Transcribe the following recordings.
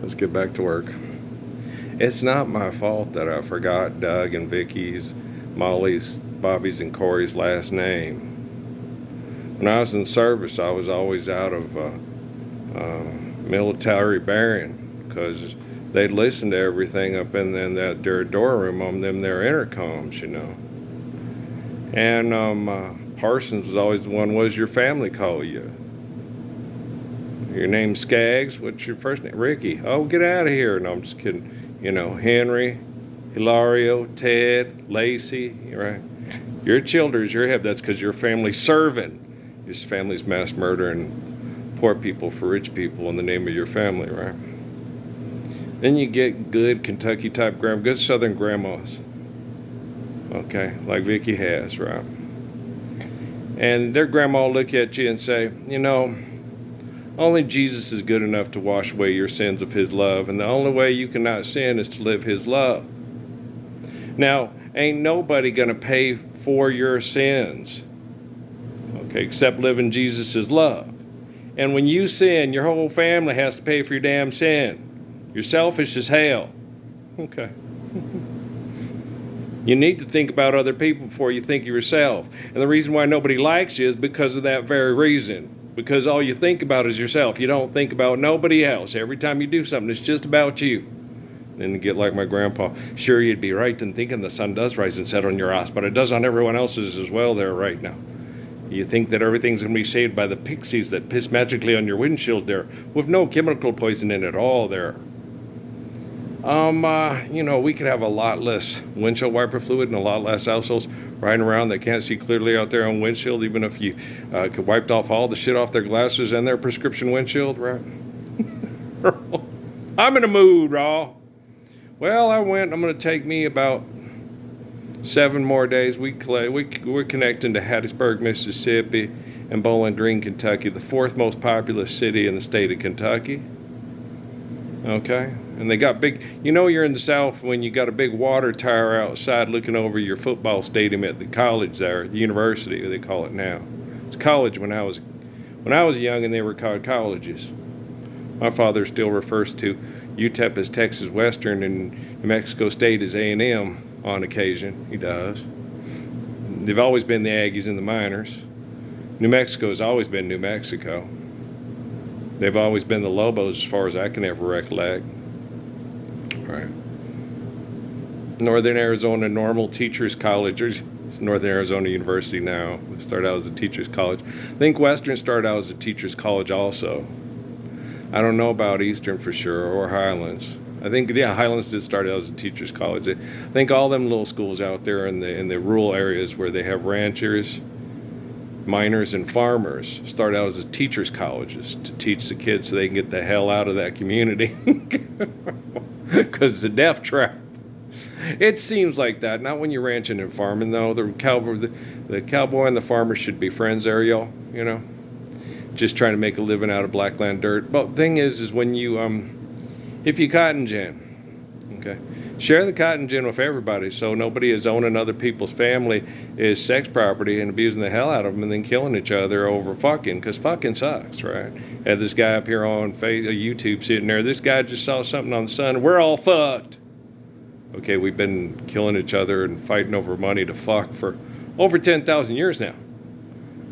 Let's get back to work. It's not my fault that I forgot Doug and Vicky's, Molly's, Bobby's, and Corey's last name. When I was in service, I was always out of military bearing because they'd listen to everything up in that their door room on them their intercoms, you know. And Parsons was always the one, what does your family call you? Your name's Skaggs? What's your first name? Ricky. Oh, get out of here. No, I'm just kidding. You know, Henry, Hilario, Ted, Lacey, right? Your children's your head. That's because your family's serving. Your family's mass murdering poor people for rich people in the name of your family, right? Then you get good Kentucky type good Southern grandmas. Okay, like Vicky has, right? And their grandma will look at you and say, you know, only Jesus is good enough to wash away your sins of his love, and the only way you cannot sin is to live his love. Now, ain't nobody going to pay for your sins, okay, except living Jesus' love. And when you sin, your whole family has to pay for your damn sin. You're selfish as hell. Okay. You need to think about other people before you think of yourself. And the reason why nobody likes you is because of that very reason. Because all you think about is yourself. You don't think about nobody else. Every time you do something, it's just about you. Then you get like my grandpa. Sure, you'd be right in thinking the sun does rise and set on your ass, but it does on everyone else's as well there right now. You think that everything's going to be saved by the pixies that piss magically on your windshield there, with no chemical poison in it at all there. You know, we could have a lot less windshield wiper fluid and a lot less assholes riding around that can't see clearly out there on windshield, even if you could wiped off all the shit off their glasses and their prescription windshield, right? I'm in a mood, Raw. Well, I'm going to take me about 7 more days. We're connecting to Hattiesburg, Mississippi, and Bowling Green, Kentucky, the 4th most populous city in the state of Kentucky. Okay? And they got big, you know, you're in the South when you got a big water tower outside looking over your football stadium at the college there, the university, they call it now. It's college when I was young, and they were called colleges. My father still refers to UTEP as Texas Western and New Mexico State as A&M on occasion. He does. They've always been the Aggies and the Miners. New Mexico has always been New Mexico. They've always been the Lobos as far as I can ever recollect. Right. Northern Arizona Normal Teachers College. It's Northern Arizona University now. It started out as a teachers college. I think Western started out as a teachers college also. I don't know about Eastern for sure, or Highlands. I think, yeah, Highlands did start out as a teachers college. I think all them little schools out there in the rural areas where they have ranchers, miners, and farmers start out as teachers colleges to teach the kids so they can get the hell out of that community. Because it's a death trap. It seems like that. Not when you're ranching and farming, though. The cowboy and the farmer should be friends there, y'all. You know, just trying to make a living out of blackland dirt. But the thing is when you if you cotton gin, okay, share the cotton gin with everybody, so nobody is owning other people's family is sex property and abusing the hell out of them and then killing each other over fucking, because fucking sucks, right? Had this guy up here on YouTube sitting there. This guy just saw something on the sun. We're all fucked. Okay, we've been killing each other and fighting over money to fuck for over 10,000 years now,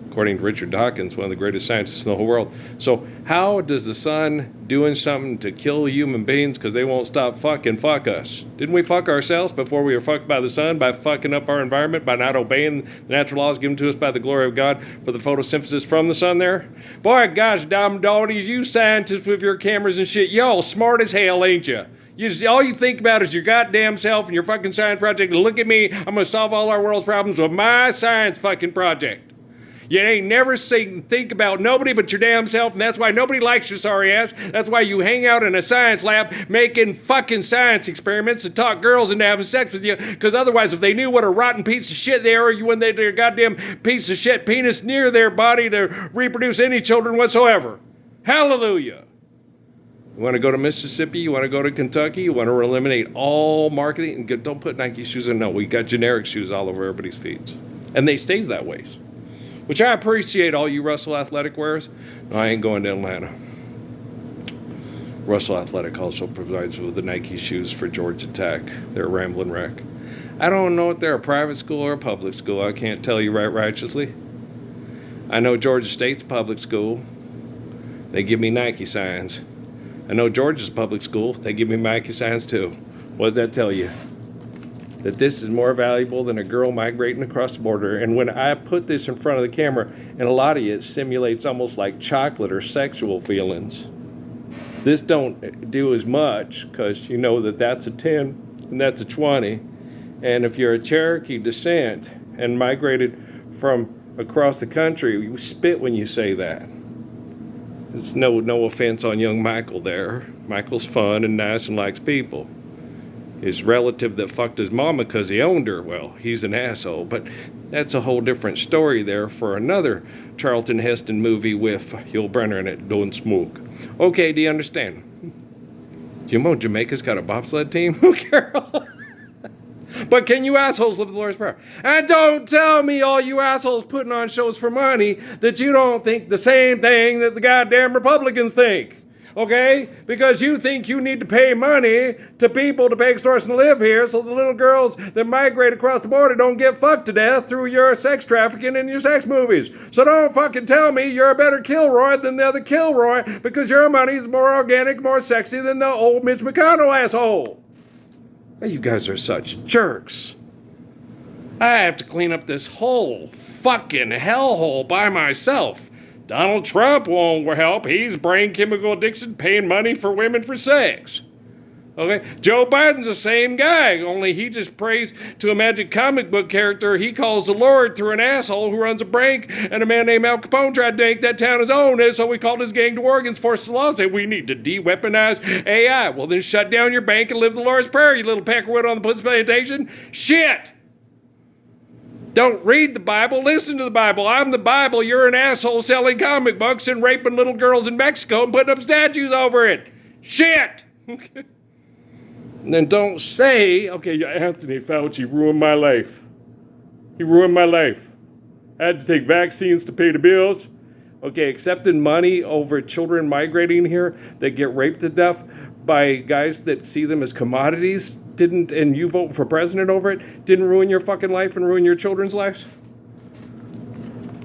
according to Richard Dawkins, one of the greatest scientists in the whole world. So how does the sun doing something to kill human beings because they won't stop fucking fuck us? Didn't we fuck ourselves before we were fucked by the sun, by fucking up our environment, by not obeying the natural laws given to us by the glory of God for the photosynthesis from the sun there? Boy, gosh, damn doggies, you scientists with your cameras and shit, y'all smart as hell, ain't you? All you think about is your goddamn self and your fucking science project. And look at me, I'm going to solve all our world's problems with my science fucking project. You ain't never think about nobody but your damn self, and that's why nobody likes your sorry ass. That's why you hang out in a science lab making fucking science experiments and talk girls into having sex with you, because otherwise if they knew what a rotten piece of shit they are, you wouldn't let their goddamn piece of shit penis near their body to reproduce any children whatsoever. Hallelujah. You want to go to Mississippi? You want to go to Kentucky? You want to eliminate all marketing? Don't put Nike shoes in. No, we got generic shoes all over everybody's feet. And they stays that way. Which I appreciate all you Russell athletic wearers. No, I ain't going to Atlanta. Russell Athletic also provides with the Nike shoes for Georgia Tech. They're a Ramblin' Wreck. I don't know if they're a private school or a public school. I can't tell you right righteously. I know Georgia State's public school. They give me Nike signs. I know Georgia's public school. They give me Nike signs too. What does that tell you? That this is more valuable than a girl migrating across the border. And when I put this in front of the camera, and a lot of you, it simulates almost like chocolate or sexual feelings. This don't do as much because you know that that's a 10 and that's a 20. And if you're a Cherokee descent and migrated from across the country, you spit when you say that. It's no offense on young Michael there. Michael's fun and nice and likes people. His relative that fucked his mama because he owned her, well, he's an asshole. But that's a whole different story there for another Charlton Heston movie with Yul Brynner in it, Don't Smoke. Okay, do you understand? Do you know Jamaica's got a bobsled team? Carol? But can you assholes live the Lord's Prayer? And don't tell me, all you assholes putting on shows for money, that you don't think the same thing that the goddamn Republicans think. Okay? Because you think you need to pay money to people to pay extortion to live here so the little girls that migrate across the border don't get fucked to death through your sex trafficking and your sex movies. So don't fucking tell me you're a better Kilroy than the other Kilroy because your money's more organic, more sexy than the old Mitch McConnell asshole. You guys are such jerks. I have to clean up this whole fucking hellhole by myself. Donald Trump won't help. He's brain chemical addiction, paying money for women for sex. Okay? Joe Biden's the same guy, only he just prays to a magic comic book character he calls the Lord through an asshole who runs a bank, and a man named Al Capone tried to make that town his own, and so we called his gang to Oregon's forced the law and said we need to de-weaponize AI. Well, then shut down your bank and live the Lord's Prayer, you little peckerwood on the pussy plantation. Shit! Don't read the Bible, listen to the Bible. I'm the Bible, you're an asshole selling comic books and raping little girls in Mexico and putting up statues over it. Shit! Okay. And then don't say, okay, Anthony Fauci ruined my life. He ruined my life. I had to take vaccines to pay the bills. Okay, accepting money over children migrating here that get raped to death by guys that see them as commodities didn't, and you vote for president over it, didn't ruin your fucking life and ruin your children's lives?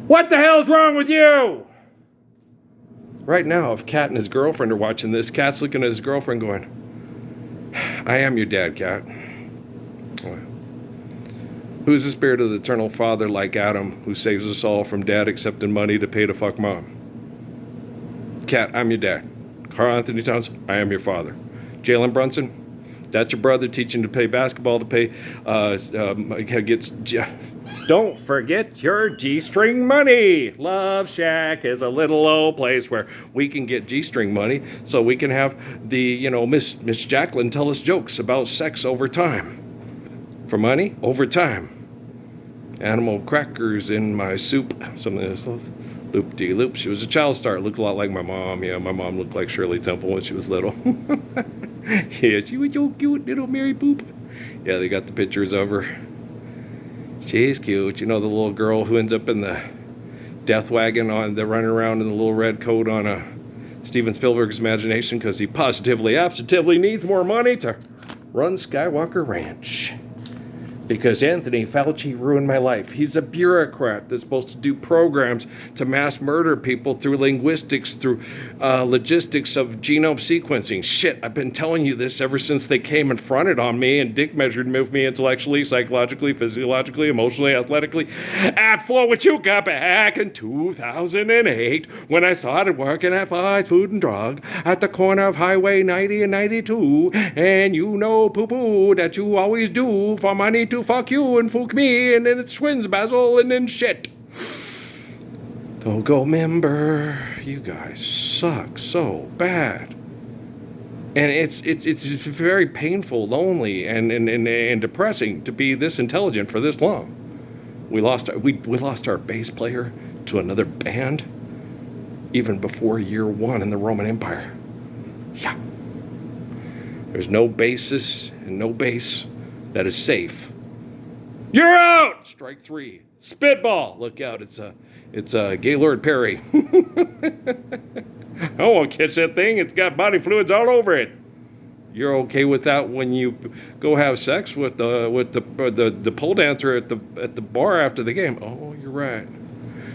What the hell's wrong with you? Right now, if Kat and his girlfriend are watching this, Kat's looking at his girlfriend going, I am your dad, Kat. Who's the spirit of the eternal Father like Adam who saves us all from dad accepting money to pay to fuck mom? Kat, I'm your dad. Carl Anthony Towns, I am your father. Jalen Brunson, that's your brother teaching to play basketball to pay, don't forget your G-string money. Love Shack is a little old place where we can get G-string money so we can have the, Miss Jacqueline tell us jokes about sex over time. For money, over time. Animal crackers in my soup. Something of this loop-de-loop. She was a child star. Looked a lot like my mom. Yeah, my mom looked like Shirley Temple when she was little. Yeah, she was so cute, little Mary Poop. Yeah, they got the pictures of her. She's cute. The little girl who ends up in the death wagon running around in the little red coat on Steven Spielberg's imagination because he absolutely needs more money to run Skywalker Ranch. Because Anthony Fauci ruined my life. He's a bureaucrat that's supposed to do programs to mass murder people through linguistics, through logistics of genome sequencing. Shit, I've been telling you this ever since they came and fronted on me and dick measured me intellectually, psychologically, physiologically, emotionally, athletically. After what you got back in 2008 when I started working at Fast Food and Drug at the corner of Highway 90 and 92, and poo-poo, that you always do for money to fuck you and fuck me, and then it's twins, Basil, and then shit. Go member. You guys suck so bad. And it's very painful, lonely, and depressing to be this intelligent for this long. We lost our bass player to another band even before year one in the Roman Empire. Yeah. There's no basis and no bass that is safe. You're out! Strike three. Spitball. Look out. It's Gaylord Perry. I won't catch that thing. It's got body fluids all over it. You're okay with that when you go have sex with the pole dancer at the bar after the game. Oh, you're right.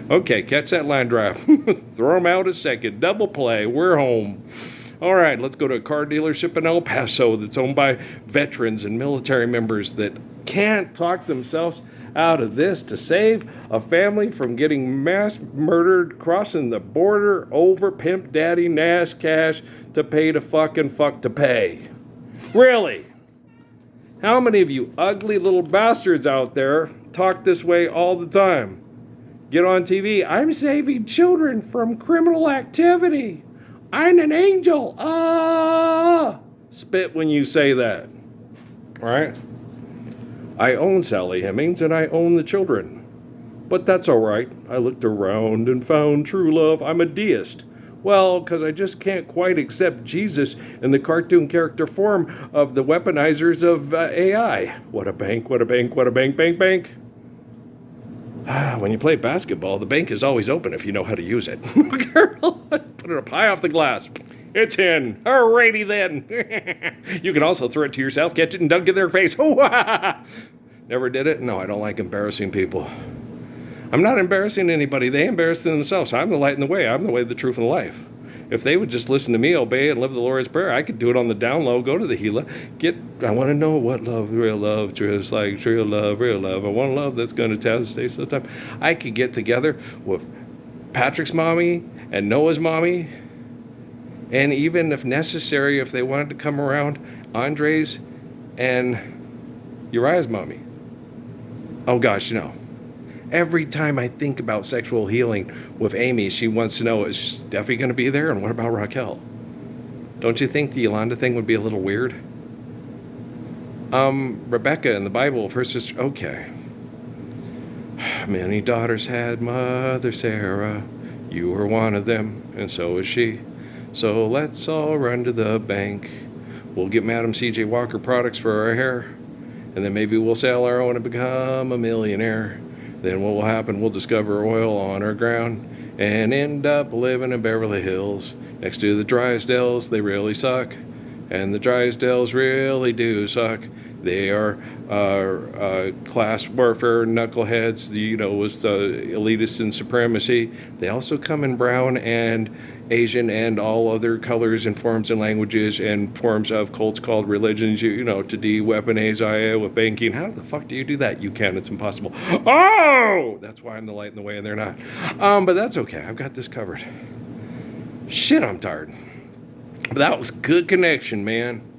Okay, catch that line drive. Throw them out a second. Double play. We're home. All right, let's go to a car dealership in El Paso that's owned by veterans and military members that can't talk themselves out of this to save a family from getting mass murdered crossing the border over Pimp Daddy Nash cash to pay to fucking fuck to pay. Really? How many of you ugly little bastards out there talk this way all the time? Get on TV. I'm saving children from criminal activity. I'm an angel. Ah! Spit when you say that. All right? I own Sally Hemings and I own the children. But that's all right. I looked around and found true love. I'm a deist. Well, because I just can't quite accept Jesus in the cartoon character form of the weaponizers of AI. What a bank, what a bank, what a bank, bank, bank. When you play basketball, the bank is always open if you know how to use it. Girl, put it up high off the glass. It's in. Alrighty then. You can also throw it to yourself, catch it, and dunk it in their face. Never did it? No, I don't like embarrassing people. I'm not embarrassing anybody. They embarrass themselves. I'm the light and the way. I'm the way, the truth, and the life. If they would just listen to me, obey, and live the Lord's Prayer, I could do it on the down low, go to the Gila, I want to know what real love, just like real love. I want a love that's going to test stays the time. I could get together with Patrick's mommy and Noah's mommy, and even if necessary, if they wanted to come around, Andre's and Uriah's mommy. Oh gosh, every time I think about sexual healing with Amy, she wants to know, is Steffi going to be there? And what about Raquel? Don't you think the Yolanda thing would be a little weird? Rebecca in the Bible, her sister, okay. Many daughters had Mother Sarah. You were one of them, and so is she. So let's all run to the bank. We'll get Madam C.J. Walker products for our hair, and then maybe we'll sell our own and become a millionaire. Then what will happen? We'll discover oil on our ground and end up living in Beverly Hills next to the Drysdales. They really suck, and the Drysdales really do suck. They are class warfare knuckleheads, with elitists and supremacy. They also come in brown and Asian and all other colors and forms and languages and forms of cults called religions, to de-weaponize IA with banking. How the fuck do you do that? You can. It's impossible. Oh! That's why I'm the light in the way and they're not. But that's okay. I've got this covered. Shit, I'm tired. But that was good connection, man.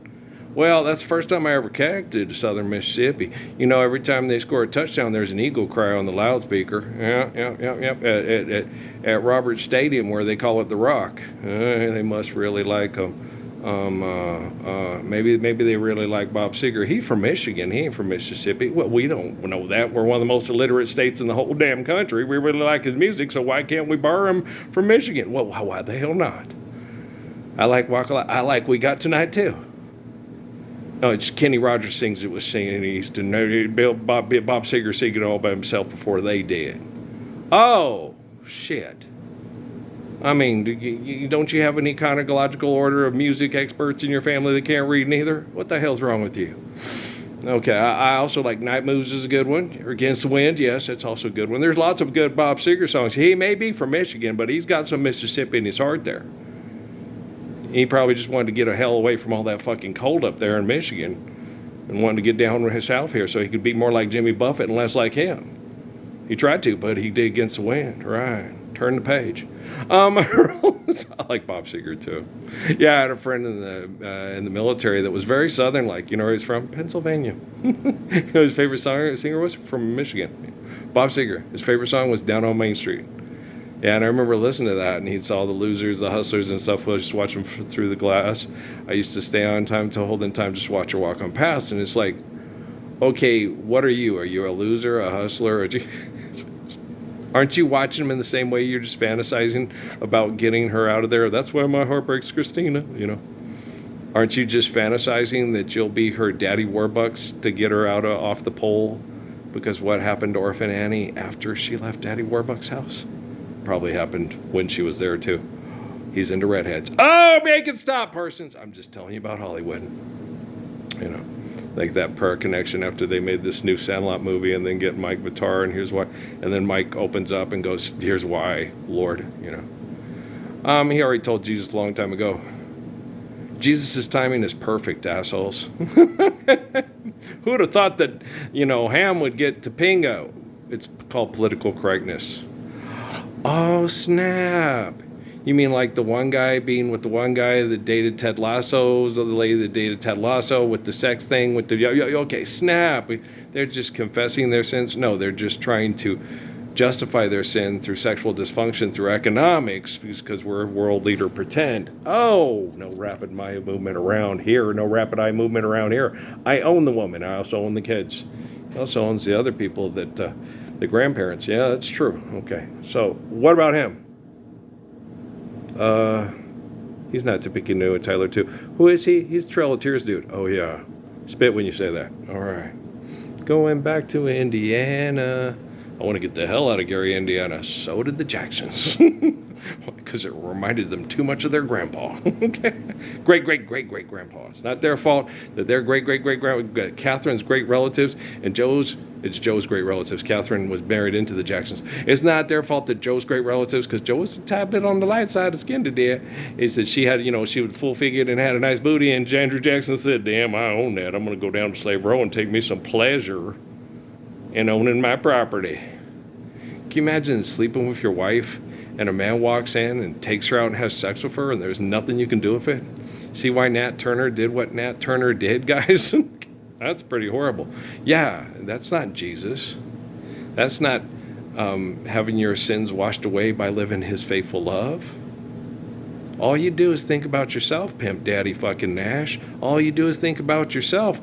Well, that's the first time I ever connected to Southern Mississippi. Every time they score a touchdown, there's an eagle cry on the loudspeaker. Yeah. At Roberts Stadium, where they call it the Rock. They must really like them. Maybe they really like Bob Seger. He's from Michigan. He ain't from Mississippi. Well, we don't know that. We're one of the most illiterate states in the whole damn country. We really like his music, so why can't we borrow him from Michigan? Well, why the hell not? I like Walk a Lot. I like We Got Tonight, too. No, it's Kenny Rogers sings it with singing in Easton. Bob Seger sang it all by himself before they did. Oh, shit. I mean, don't you have an chronological order of music experts in your family that can't read neither? What the hell's wrong with you? Okay, I also like Night Moves is a good one. Or Against the Wind, yes, that's also a good one. There's lots of good Bob Seger songs. He may be from Michigan, but he's got some Mississippi in his heart there. He probably just wanted to get a hell away from all that fucking cold up there in Michigan and wanted to get down south here so he could be more like Jimmy Buffett and less like him. He tried to, but he did Against the Wind. Right. Turn the page. I like Bob Seger, too. Yeah, I had a friend in the military that was very Southern, like, where he's from? Pennsylvania. His favorite singer was from Michigan. Bob Seger. His favorite song was Down on Main Street. Yeah, and I remember listening to that, and he saw the losers, the hustlers, and stuff. I was just watching them through the glass. I used to stay on time to hold in time, just watch her walk on past. And it's like, okay, what are you? Are you a loser, a hustler? Aren't you watching them in the same way you're just fantasizing about getting her out of there? That's why my heart breaks, Christina, Aren't you just fantasizing that you'll be her daddy Warbucks to get her out off the pole? Because what happened to Orphan Annie after she left Daddy Warbucks' house? Probably happened when she was there, too. He's into redheads. Oh, make it stop, Parsons. I'm just telling you about Hollywood. You know, like that prayer connection after they made this new Sandlot movie and then get Mike Vitar and here's why. And then Mike opens up and goes, here's why, Lord, you know. He already told Jesus a long time ago. Jesus' timing is perfect, assholes. Who would have thought that, you know, Ham would get Topanga? It's called political correctness. Oh, snap. You mean like the one guy being with the one guy that dated Ted Lasso, the lady that dated Ted Lasso with the sex thing, with the, okay, snap. They're just confessing their sins? No, they're just trying to justify their sin through sexual dysfunction, through economics, because we're a world leader pretend. Oh, no rapid eye movement around here, no rapid eye movement around here. I own the woman. I also own the kids. He also owns the other people that, the grandparents. Yeah, that's true. Okay, so what about him? He's not Topeka New and Tyler too. Who is he? He's Trail of Tears dude. Oh yeah, spit when you say that. All right, going back to Indiana. I want to get the hell out of Gary, Indiana. So did the Jacksons. Because it reminded them too much of their grandpa. Okay, great-great-great-great-grandpa. It's not their fault that their great-great-great-grandpa, Catherine's great relatives, and it's Joe's great relatives. Catherine was married into the Jacksons. It's not their fault that Joe's great relatives, because Joe was a tad bit on the light side of skin today, is that she had, you know, she was full-figured and had a nice booty, and Andrew Jackson said, damn, I own that. I'm going to go down to Slave Row and take me some pleasure in owning my property. Can you imagine sleeping with your wife and a man walks in and takes her out and has sex with her and there's nothing you can do with it? See why Nat Turner did what Nat Turner did, guys? That's pretty horrible. Yeah, that's not Jesus. That's not having your sins washed away by living his faithful love. All you do is think about yourself, Pimp Daddy fucking Nash. All you do is think about yourself,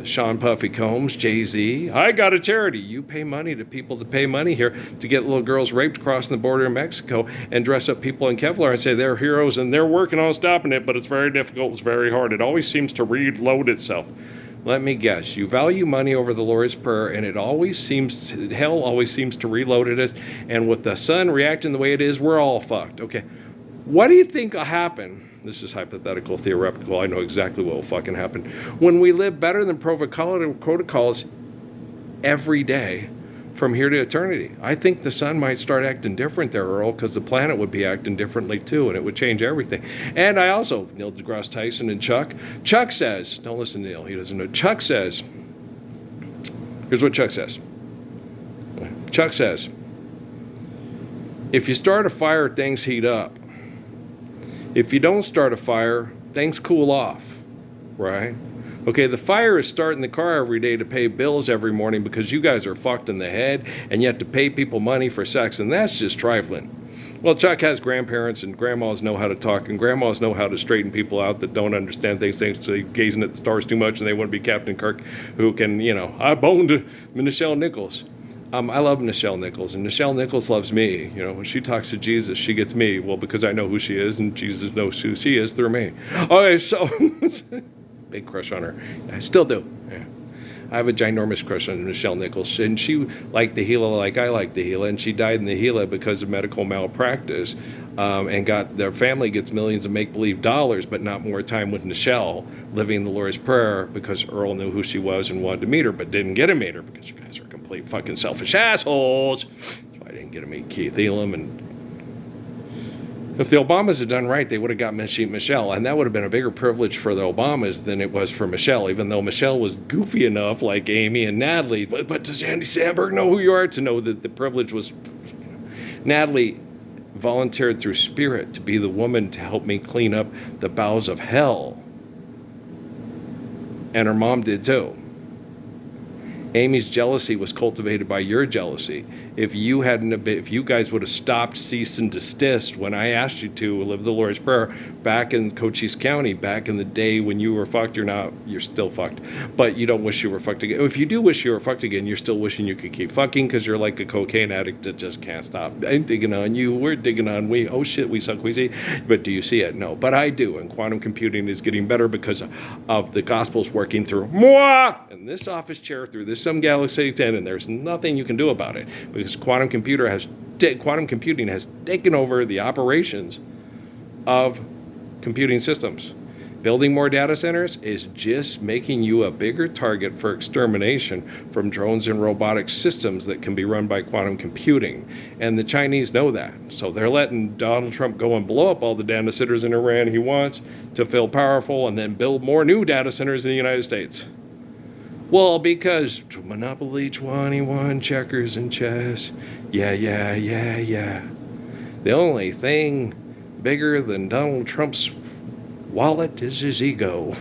Sean Puffy Combs, Jay-Z. I got a charity. You pay money to people to pay money here to get little girls raped crossing the border in Mexico and dress up people in Kevlar and say they're heroes and they're working on stopping it, but it's very difficult, it's very hard. It always seems to reload itself. Let me guess. You value money over the Lord's Prayer, and hell always seems to reload it. And with the sun reacting the way it is, we're all fucked. Okay. What do you think will happen? This is hypothetical, theoretical. I know exactly what will fucking happen. When we live better than protocols every day from here to eternity. I think the sun might start acting different there, Earl, because the planet would be acting differently too, and it would change everything. And I also, Neil deGrasse Tyson and Chuck says, don't listen to Neil, he doesn't know. Chuck says, here's what Chuck says. Chuck says, if you start a fire, things heat up. If you don't start a fire, things cool off, right? Okay, the fire is starting the car every day to pay bills every morning because you guys are fucked in the head and you have to pay people money for sex, and that's just trifling. Well, Chuck has grandparents, and grandmas know how to talk, and grandmas know how to straighten people out that don't understand things, so gazing at the stars too much, and they want to be Captain Kirk, who can, you know, I boned Nichelle Nichols. I love Nichelle Nichols, and Nichelle Nichols loves me. You know, when she talks to Jesus, she gets me. Well, because I know who she is, and Jesus knows who she is through me. Okay, so big crush on her. I still do. Yeah. I have a ginormous crush on Nichelle Nichols, and she liked the Gila like I like the Gila, and she died in the Gila because of medical malpractice, and their family gets millions of make-believe dollars, but not more time with Nichelle living the Lord's Prayer because Earl knew who she was and wanted to meet her, but didn't get to meet her because you guys are complete fucking selfish assholes. That's why I didn't get to meet Keith Elam. And if the Obamas had done right, they would have got Michelle, and that would have been a bigger privilege for the Obamas than it was for Michelle, even though Michelle was goofy enough, like Amy and Natalie. But does Andy Samberg know who you are to know that the privilege was, Natalie volunteered through spirit to be the woman to help me clean up the bowels of hell. And her mom did too. Amy's jealousy was cultivated by your jealousy. If you guys would have stopped, cease, and desist when I asked you to live the Lord's Prayer back in Cochise County, back in the day when you were fucked, you're still fucked. But you don't wish you were fucked again. If you do wish you were fucked again, you're still wishing you could keep fucking because you're like a cocaine addict that just can't stop. I'm digging on you. We're digging on we. Oh shit, we suck, we see. But do you see it? No. But I do. And quantum computing is getting better because of the gospel's working through moi in this office chair through this some Galaxy 10, and there's nothing you can do about it because quantum computing has taken over the operations of computing systems. Building more data centers is just making you a bigger target for extermination from drones and robotic systems that can be run by quantum computing. And the Chinese know that. So they're letting Donald Trump go and blow up all the data centers in Iran he wants to feel powerful and then build more new data centers in the United States. Well, because Monopoly 21, checkers and chess. Yeah. The only thing bigger than Donald Trump's wallet is his ego.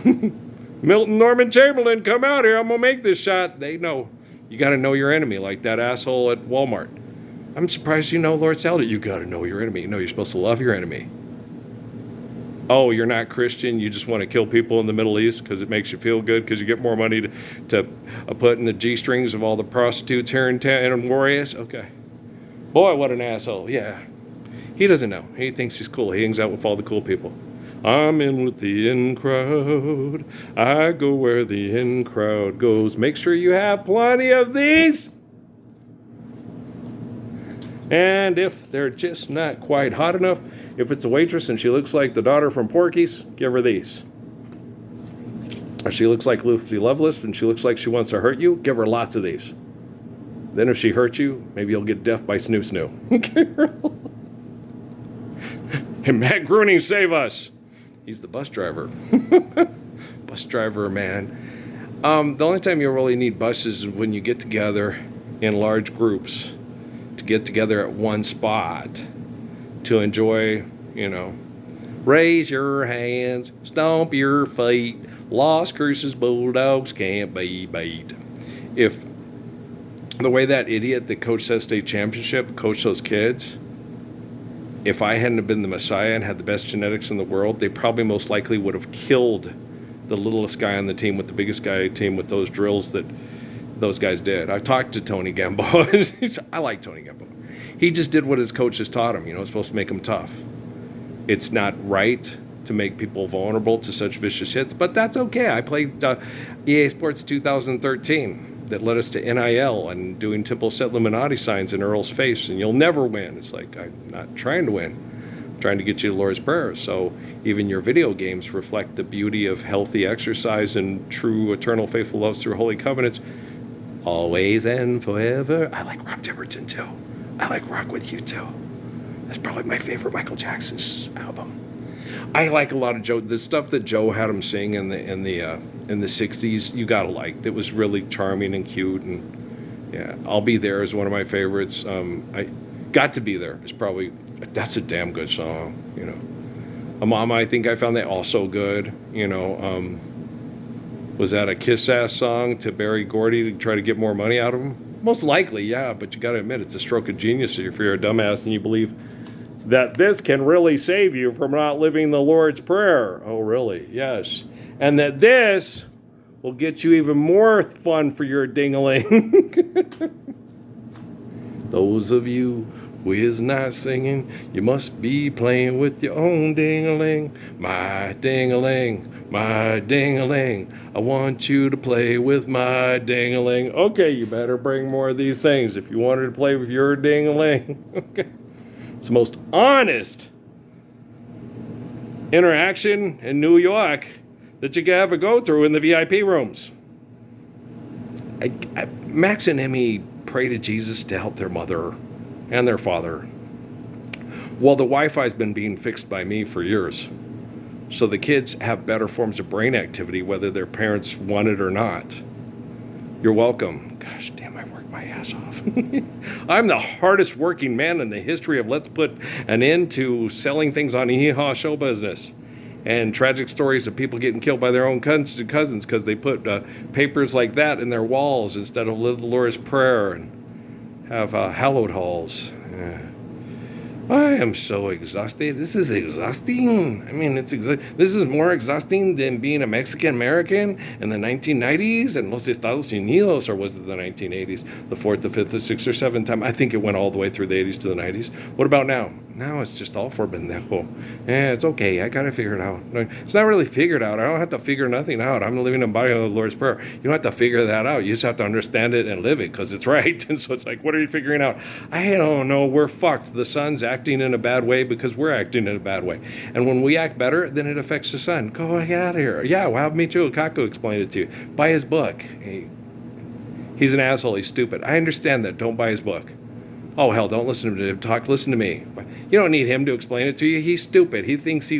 Milton Norman Chamberlain, come out here. I'm going to make this shot. They know. You got to know your enemy, like that asshole at Walmart. I'm surprised you know Lord Salda. You got to know your enemy. No, you're supposed to love your enemy. Oh, you're not Christian. You just want to kill people in the Middle East because it makes you feel good because you get more money to put in the G-strings of all the prostitutes here in Warriors? Okay. Boy, what an asshole. Yeah. He doesn't know. He thinks he's cool. He hangs out with all the cool people. I'm in with the in crowd. I go where the in crowd goes. Make sure you have plenty of these. And if they're just not quite hot enough, if it's a waitress and she looks like the daughter from Porky's, give her these. If she looks like Lucy Lovelace and she looks like she wants to hurt you, give her lots of these. Then if she hurts you, maybe you'll get deaf by snoo snoo. Hey, Matt Groening, save us. He's the bus driver. Bus driver, man. The only time you really need buses is when you get together in large groups, to get together at one spot, to enjoy, raise your hands, stomp your feet, Las Cruces Bulldogs can't be beat. If the way that idiot that coached that state championship coached those kids, if I hadn't have been the Messiah and had the best genetics in the world, they probably most likely would have killed the littlest guy on the team with the biggest guy team with those drills that those guys did. I've talked to Tony Gamboa. I like Tony Gamboa. He just did what his coaches taught him. It's supposed to make him tough. It's not right to make people vulnerable to such vicious hits, but that's okay. I played EA Sports 2013. That led us to NIL and doing Temple Set Illuminati signs in Earl's face, and you'll never win. It's like, I'm not trying to win. I'm trying to get you the Lord's Prayer. So even your video games reflect the beauty of healthy exercise and true eternal faithful love through holy covenants. Always and forever. I like Rock Timberton too. I like Rock With You too. That's probably my favorite Michael Jackson's album. I like a lot of Joe. The stuff that Joe had him sing in the 60s, you gotta like. It was really charming and cute, and yeah, I'll Be There is one of my favorites. I Got to Be There is probably, that's a damn good song. Mama, I think I found that also good. Was that a kiss-ass song to Barry Gordy to try to get more money out of him? Most likely, yeah, but you gotta admit, it's a stroke of genius if you're a dumbass and you believe that this can really save you from not living the Lord's Prayer. Oh, really? Yes. And that this will get you even more fun for your ding-a-ling. Those of you who is not singing, you must be playing with your own ding-a-ling. My ding-a-ling, my ding-a-ling. I want you to play with my ding-a-ling. Okay, you better bring more of these things if you wanted to play with your ding-a-ling. Okay. It's the most honest interaction in New York that you can ever go through in the VIP rooms. Max and Emmy pray to Jesus to help their mother and their father. Well, the Wi-Fi's been being fixed by me for years. So the kids have better forms of brain activity, whether their parents want it or not. You're welcome. Gosh damn, I worked my ass off. I'm the hardest working man in the history of let's put an end to selling things on hee-haw show business. And tragic stories of people getting killed by their own cousins because they put papers like that in their walls instead of live the Lord's Prayer and have hallowed halls. I am so exhausted. This is exhausting. I mean, this is more exhausting than being a Mexican American in the 1990s and Los Estados Unidos, or was it the 1980s? The fourth, the fifth, the sixth, or seventh time. I think it went all the way through the 80s to the 90s. What about now? Now it's just all for pendejo. It's okay. I got to figure it out. It's not really figured out. I don't have to figure nothing out. I'm living in the body of the Lord's Prayer. You don't have to figure that out. You just have to understand it and live it because it's right. And so it's like, what are you figuring out? I don't know. We're fucked. The sun's acting in a bad way because we're acting in a bad way. And when we act better, then it affects the sun. Go get out of here. Yeah, well, me too. Kaku explained it to you. Buy his book. He's an asshole. He's stupid. I understand that. Don't buy his book. Oh, hell, don't listen to him talk. Listen to me. You don't need him to explain it to you. He's stupid. He thinks he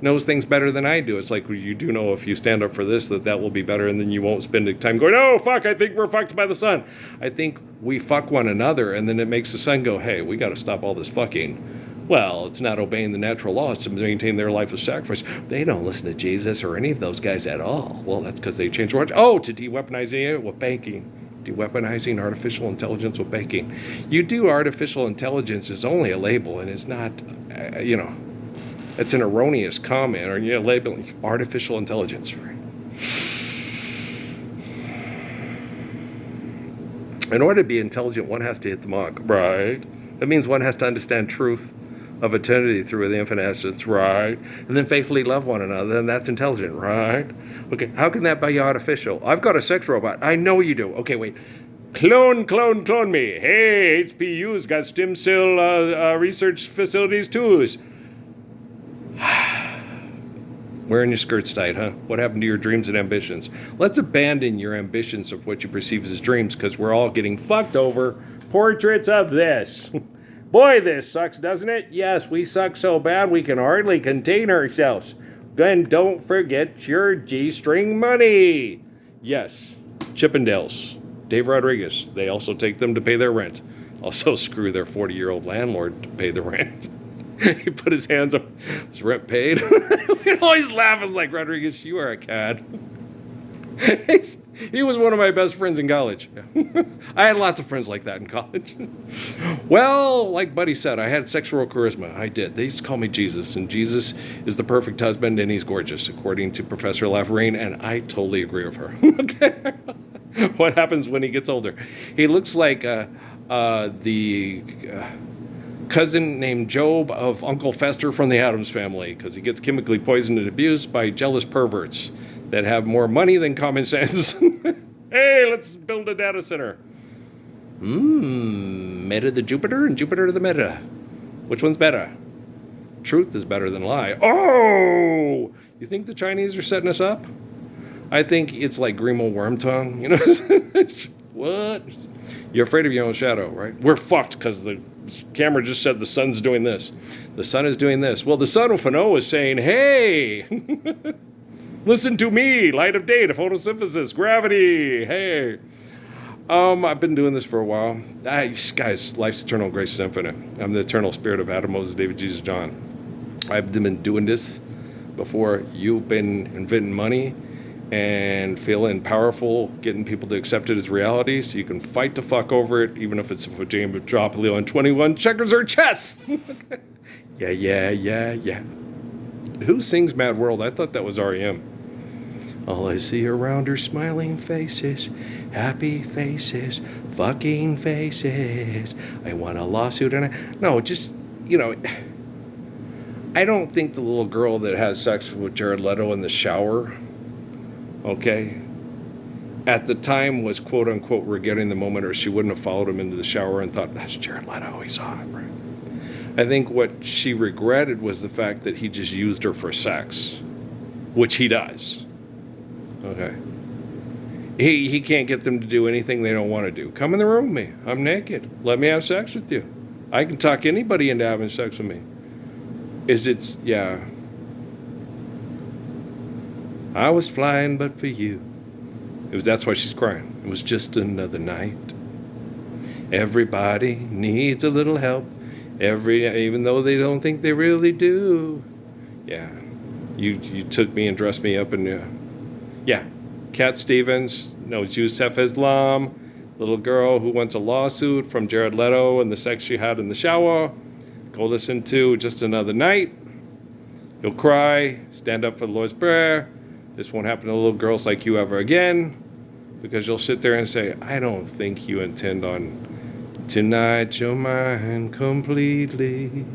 knows things better than I do. It's like, well, you do know if you stand up for this, that will be better, and then you won't spend the time going, oh, fuck, I think we're fucked by the sun. I think we fuck one another, and then it makes the sun go, hey, we got to stop all this fucking. Well, it's not obeying the natural laws to maintain their life of sacrifice. They don't listen to Jesus or any of those guys at all. Well, that's because they changed words. Oh, to de-weaponizing it with banking. Weaponizing artificial intelligence with banking. You do artificial intelligence is only a label, and it's not, it's an erroneous comment, or labeling artificial intelligence. Right? In order to be intelligent, one has to hit the mark, right? That means one has to understand truth of eternity through the infinite essence, right? And then faithfully love one another, and that's intelligent, right? Okay, how can that be artificial? I've got a sex robot. I know you do. Okay, wait. Clone me. Hey, HPU's got stem cell research facilities too. Wearing your skirts tight, huh? What happened to your dreams and ambitions? Let's abandon your ambitions of what you perceive as dreams, because we're all getting fucked over. Portraits of this. Boy, this sucks, doesn't it? Yes, we suck so bad we can hardly contain ourselves. Then don't forget your G-string money. Yes, Chippendales, Dave Rodriguez. They also take them to pay their rent. Also screw their 40-year-old landlord to pay the rent. He put his hands up. His rent paid. We always laugh. It's like, Rodriguez, you are a cad. He was one of my best friends in college. I had lots of friends like that in college. Well, like Buddy said, I had sexual charisma. I did. They used to call me Jesus, and Jesus is the perfect husband, and he's gorgeous, according to Professor Laverine, and I totally agree with her. Okay. What happens when he gets older? He looks like the cousin named Job of Uncle Fester from the Addams Family, because he gets chemically poisoned and abused by jealous perverts that have more money than common sense. Hey, let's build a data center. Meta the Jupiter and Jupiter the Meta. Which one's better? Truth is better than lie. Oh! You think the Chinese are setting us up? I think it's like Grimo Wormtongue. You know? What? You're afraid of your own shadow, right? We're fucked because the camera just said the sun's doing this. The sun is doing this. Well, the sun of Fano is saying, hey! Listen to me, light of day, to photosynthesis, gravity, hey. I've been doing this for a while. Guys, life's eternal, grace is infinite. I'm the eternal spirit of Adam, Moses, David, Jesus, John. I've been doing this before you've been inventing money and feeling powerful, getting people to accept it as reality so you can fight the fuck over it, even if it's a game of drop Leo on 21 checkers or chess. Yeah. Who sings Mad World? I thought that was R.E.M. All I see around are smiling faces, happy faces, fucking faces. I want a lawsuit and no, just, I don't think the little girl that has sex with Jared Leto in the shower, okay, at the time was quote unquote regretting the moment, or she wouldn't have followed him into the shower and thought, that's Jared Leto, he's hot, right? I think what she regretted was the fact that he just used her for sex, which he does. Okay. He can't get them to do anything they don't want to do. Come in the room with me. I'm naked. Let me have sex with you. I can talk anybody into having sex with me. Yeah. I was flying but for you. That's why she's crying. It was just another night. Everybody needs a little help. Even though they don't think they really do. Yeah. You took me and dressed me up and yeah. Cat Stevens knows Yusef Islam, little girl who wants a lawsuit from Jared Leto and the sex she had in the shower. Go listen to Just Another Night. You'll cry, stand up for the Lord's Prayer. This won't happen to little girls like you ever again, because you'll sit there and say, I don't think you intend on tonight you're mine completely.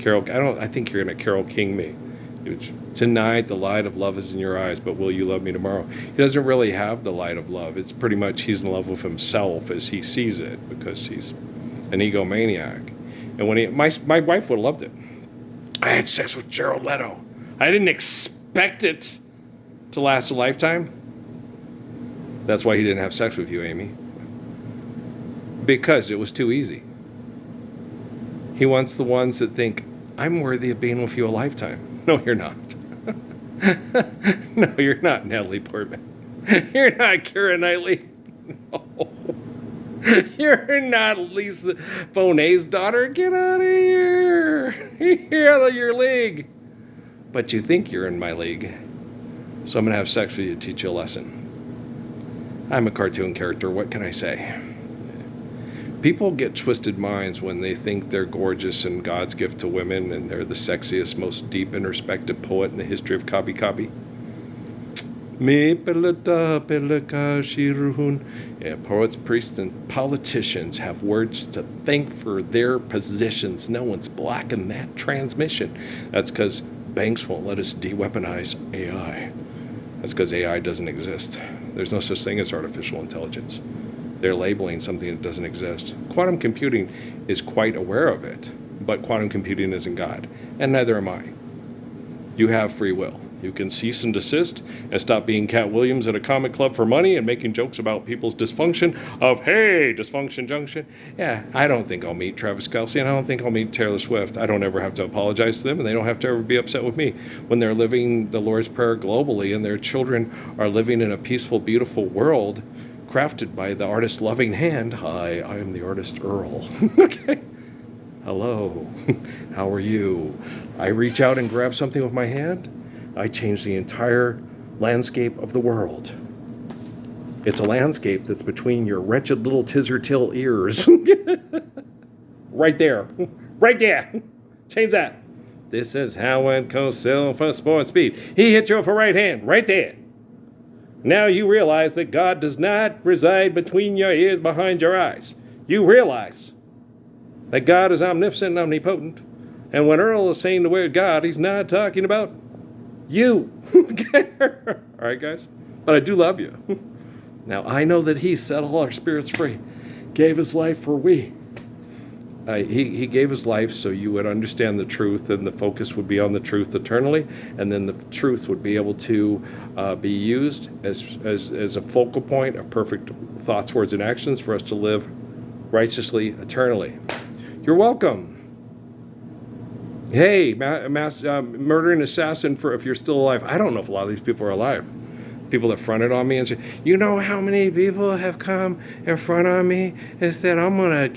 I think you're going to Carol King me. Tonight, the light of love is in your eyes, but will you love me tomorrow? He doesn't really have the light of love. It's pretty much he's in love with himself as he sees it because he's an egomaniac. And when my wife would have loved it. I had sex with Jared Leto. I didn't expect it to last a lifetime. That's why he didn't have sex with you, Amy. Because it was too easy. He wants the ones that think, I'm worthy of being with you a lifetime. No, you're not. No, you're not Natalie Portman. You're not Keira Knightley. No. You're not Lisa Bonet's daughter. Get out of here. You're out of your league. But you think you're in my league. So I'm going to have sex with you to teach you a lesson. I'm a cartoon character. What can I say? People get twisted minds when they think they're gorgeous and God's gift to women and they're the sexiest, most deep and respected poet in the history of copy. Yeah, poets, priests, and politicians have words to thank for their positions. No one's blocking that transmission. That's because banks won't let us de-weaponize AI. That's because AI doesn't exist. There's no such thing as artificial intelligence. They're labeling something that doesn't exist. Quantum computing is quite aware of it, but quantum computing isn't God, and neither am I. You have free will. You can cease and desist and stop being Cat Williams at a comic club for money and making jokes about people's dysfunction of, hey, dysfunction junction. Yeah, I don't think I'll meet Travis Kelce, and I don't think I'll meet Taylor Swift. I don't ever have to apologize to them, and they don't have to ever be upset with me. When they're living the Lord's Prayer globally and their children are living in a peaceful, beautiful world crafted by the artist's loving hand. Hi, I am the artist Earl. Okay. Hello. How are you? I reach out and grab something with my hand. I change the entire landscape of the world. It's a landscape that's between your wretched little tizzer-tail ears. Right there. Right there. Change that. This is how it goes for sports speed. He hit you with a right hand. Right there. Now you realize that God does not reside between your ears, behind your eyes. You realize that God is omnipotent and omnipotent. And when Earl is saying the word God, he's not talking about you. All right, guys? But I do love you. Now, I know that he set all our spirits free, gave his life for we. He gave his life so you would understand the truth, and the focus would be on the truth eternally, and then the truth would be able to be used as a focal point of perfect thoughts, words, and actions for us to live righteously eternally. You're welcome. Hey, murdering assassin, for if you're still alive. I don't know if a lot of these people are alive. People that fronted on me and said, you know how many people have come in front of me and said, I'm gonna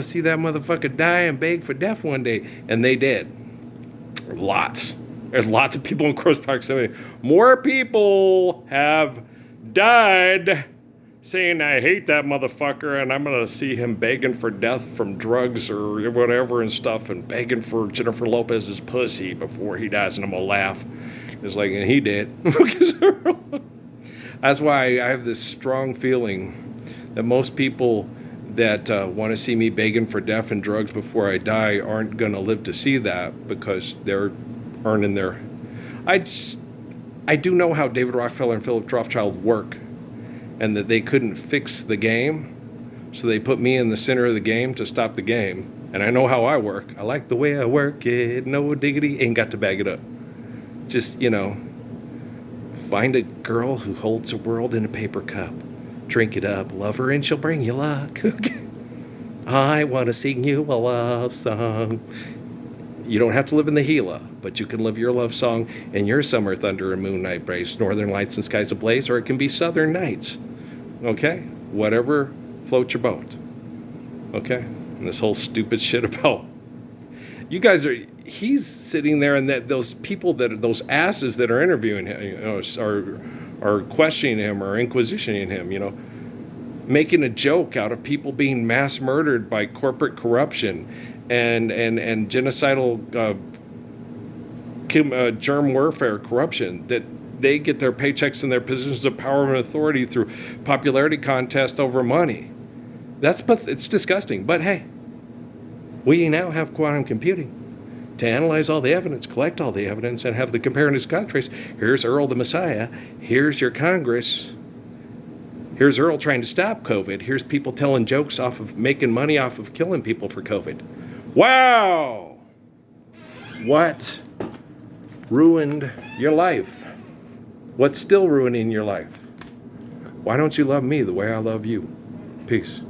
see that motherfucker die and beg for death one day. And they did. Lots. There's lots of people in close proximity. More people have died saying, I hate that motherfucker, and I'm going to see him begging for death from drugs or whatever and stuff, and begging for Jennifer Lopez's pussy before he dies, and I'm going to laugh. It's like, and he did. That's why I have this strong feeling that most people that want to see me begging for death and drugs before I die aren't going to live to see that, because they're earning their... I do know how David Rockefeller and Philip Rothschild work, and that they couldn't fix the game, so they put me in the center of the game to stop the game. And I know how I work. I like the way I work it. No diggity. Ain't got to bag it up. Just, find a girl who holds the world in a paper cup. Drink it up, love her, and she'll bring you luck. I want to sing you a love song. You don't have to live in the Gila, but you can live your love song in your summer thunder and moonlight brace, northern lights and skies ablaze, or it can be southern nights. Okay? Whatever floats your boat. Okay? And this whole stupid shit about... You guys are... He's sitting there, and those people those asses that are interviewing him, are questioning him or inquisitioning him, making a joke out of people being mass murdered by corporate corruption and genocidal germ warfare corruption, that they get their paychecks and their positions of power and authority through popularity contest over money. It's disgusting. But hey, we now have quantum computing. to analyze all the evidence, collect all the evidence, and have the compare and contrast. Here's Earl the Messiah. Here's your Congress. Here's Earl trying to stop COVID. Here's people telling jokes off of making money off of killing people for COVID. Wow! What ruined your life? What's still ruining your life? Why don't you love me the way I love you? Peace.